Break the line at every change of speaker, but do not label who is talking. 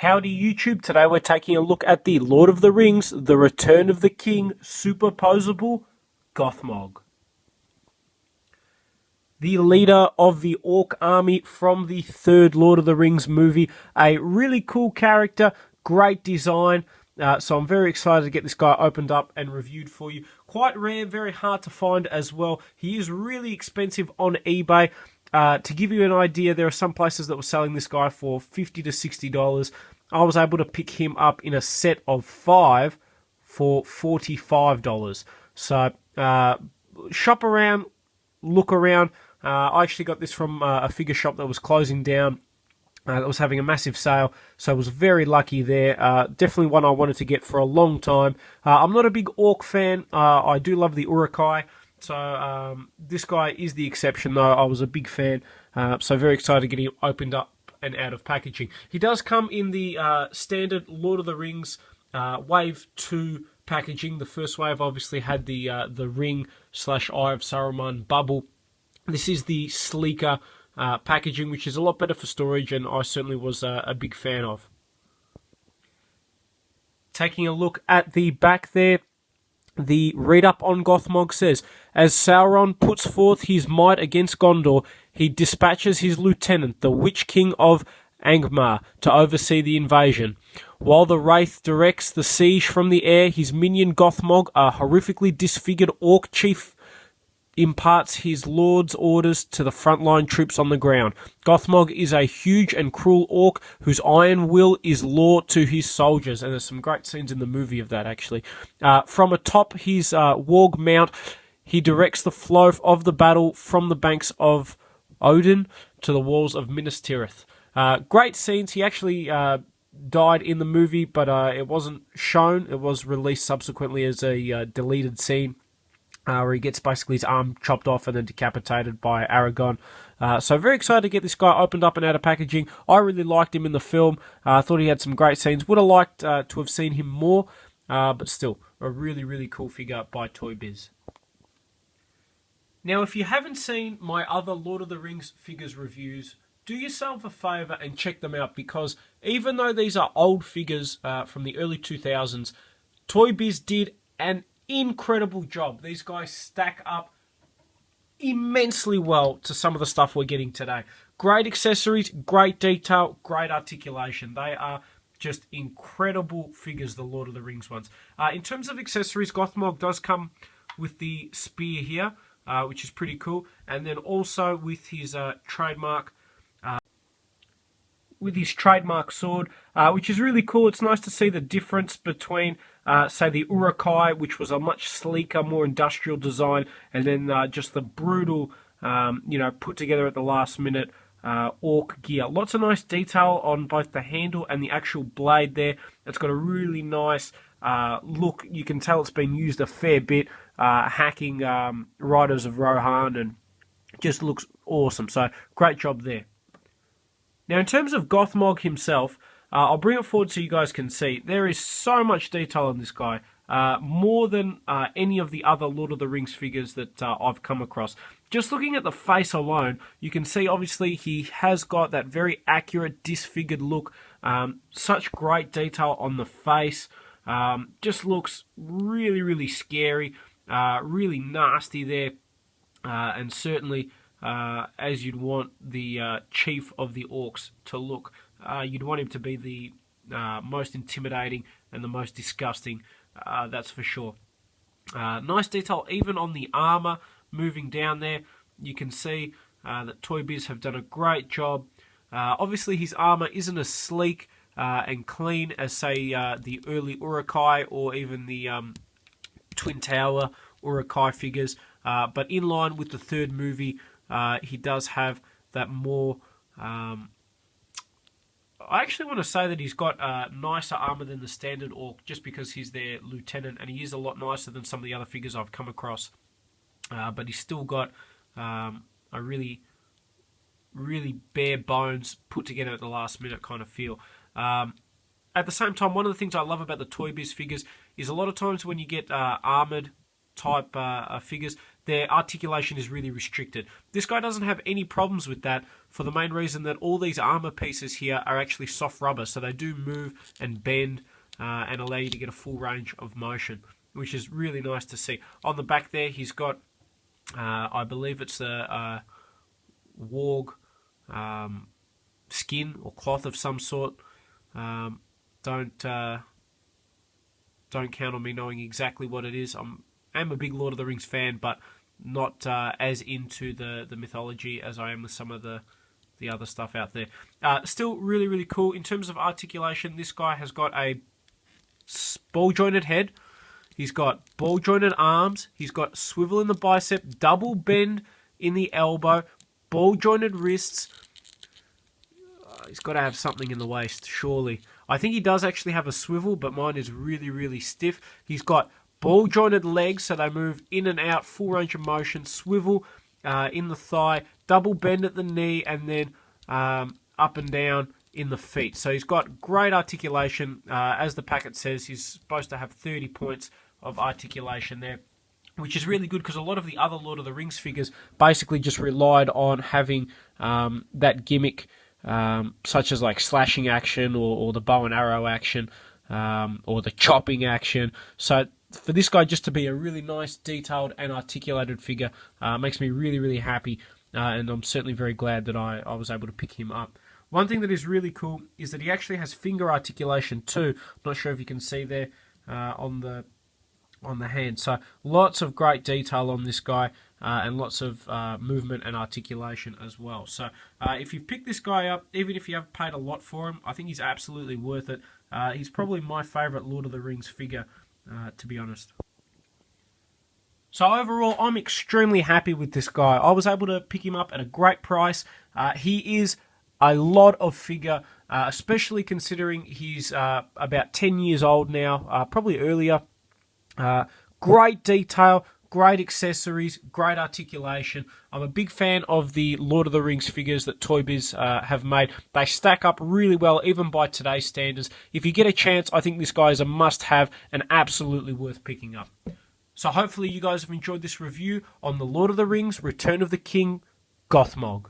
Howdy YouTube, today we're taking a look at the Lord of the Rings, The Return of the King Superposable Gothmog. The leader of the Orc army from the third Lord of the Rings movie. A really cool character, great design, so I'm very excited to get this guy opened up and reviewed for you. Quite rare, very hard to find as well. He is really expensive on eBay. To give you an idea, there are some places that were selling this guy for $50 to $60. I was able to pick him up in a set of 5 for $45. So, shop around, look around. I actually got this from a figure shop that was closing down. That was having a massive sale, so I was very lucky there. Definitely one I wanted to get for a long time. I'm not a big Orc fan. I do love the Uruk-hai. So this guy is the exception, though. I was a big fan, so very excited to get him opened up and out of packaging. He does come in the standard Lord of the Rings Wave 2 packaging. The first wave obviously had the ring / Eye of Saruman bubble. This is the sleeker packaging, which is a lot better for storage, and I certainly was a big fan of. Taking a look at the back there, the read-up on Gothmog says, as Sauron puts forth his might against Gondor, he dispatches his lieutenant, the Witch King of Angmar, to oversee the invasion. While the Wraith directs the siege from the air, his minion Gothmog, a horrifically disfigured Orc chief, imparts his lord's orders to the frontline troops on the ground. Gothmog is a huge and cruel Orc whose iron will is law to his soldiers, and there's some great scenes in the movie of that, actually. From atop his warg mount, he directs the flow of the battle from the banks of Odin to the walls of Minas Tirith. Great scenes. He actually died in the movie, but it wasn't shown. It was released subsequently as a deleted scene. Where he gets basically his arm chopped off and then decapitated by Aragorn. So very excited to get this guy opened up and out of packaging. I really liked him in the film. I thought he had some great scenes. Would have liked to have seen him more, but still, a really, really cool figure by Toy Biz. Now, if you haven't seen my other Lord of the Rings figures reviews, do yourself a favour and check them out, because even though these are old figures from the early 2000s, Toy Biz did an incredible job. These guys stack up immensely well to some of the stuff we're getting today. Great accessories, great detail, great articulation. They are just incredible figures, the Lord of the Rings ones. In terms of accessories, Gothmog does come with the spear here, which is pretty cool, and then also with his trademark sword, which is really cool. It's nice to see the difference between, say, the Uruk-hai, which was a much sleeker, more industrial design, and then just the brutal, put together at the last minute Orc gear. Lots of nice detail on both the handle and the actual blade there. It's got a really nice look. You can tell it's been used a fair bit, hacking Riders of Rohan, and just looks awesome. So, great job there. Now, in terms of Gothmog himself, I'll bring it forward so you guys can see. There is so much detail on this guy, more than any of the other Lord of the Rings figures that I've come across. Just looking at the face alone, you can see obviously he has got that very accurate, disfigured look. Such great detail on the face. Just looks really, really scary, really nasty there, and certainly as you'd want the chief of the Orcs to look. You'd want him to be the most intimidating and the most disgusting, that's for sure. Nice detail even on the armor moving down there. You can see that Toy Biz have done a great job. Obviously his armor isn't as sleek and clean as, say, the early Uruk-hai or even the Twin Tower Uruk-hai figures, but in line with the third movie, he does have that more... I actually want to say that he's got nicer armor than the standard Orc, just because he's their lieutenant, and he is a lot nicer than some of the other figures I've come across. But he's still got a really, really bare bones, put together at the last minute kind of feel. At the same time, one of the things I love about the Toy Biz figures is a lot of times when you get armored type figures, their articulation is really restricted. This guy doesn't have any problems with that, for the main reason that all these armor pieces here are actually soft rubber, so they do move and bend and allow you to get a full range of motion, which is really nice to see. On the back there, he's got, I believe it's a warg skin or cloth of some sort. Don't count on me knowing exactly what it is. I'm a big Lord of the Rings fan, but not as into the mythology as I am with some of the other stuff out there. Still really, really cool. In terms of articulation, this guy has got a ball-jointed head. He's got ball-jointed arms. He's got swivel in the bicep, double bend in the elbow, ball-jointed wrists. He's got to have something in the waist, surely. I think he does actually have a swivel, but mine is really, really stiff. He's got ball-jointed legs, so they move in and out, full range of motion, swivel in the thigh, double bend at the knee, and then up and down in the feet. So he's got great articulation. As the packet says, he's supposed to have 30 points of articulation there, which is really good because a lot of the other Lord of the Rings figures basically just relied on having that gimmick, such as like slashing action or the bow and arrow action or the chopping action. So for this guy just to be a really nice, detailed and articulated figure makes me really, really happy, and I'm certainly very glad that I was able to pick him up. One thing that is really cool is that he actually has finger articulation too. I'm not sure if you can see there on the hand. So lots of great detail on this guy and lots of movement and articulation as well. So if you've picked this guy up, even if you haven't paid a lot for him, I think he's absolutely worth it. He's probably my favourite Lord of the Rings figure, to be honest. So overall, I'm extremely happy with this guy. I was able to pick him up at a great price. He is a lot of figure, especially considering he's about 10 years old now, probably earlier. Great detail, great accessories, great articulation. I'm a big fan of the Lord of the Rings figures that Toy Biz have made. They stack up really well, even by today's standards. If you get a chance, I think this guy is a must-have and absolutely worth picking up. So hopefully you guys have enjoyed this review on the Lord of the Rings Return of the King Gothmog.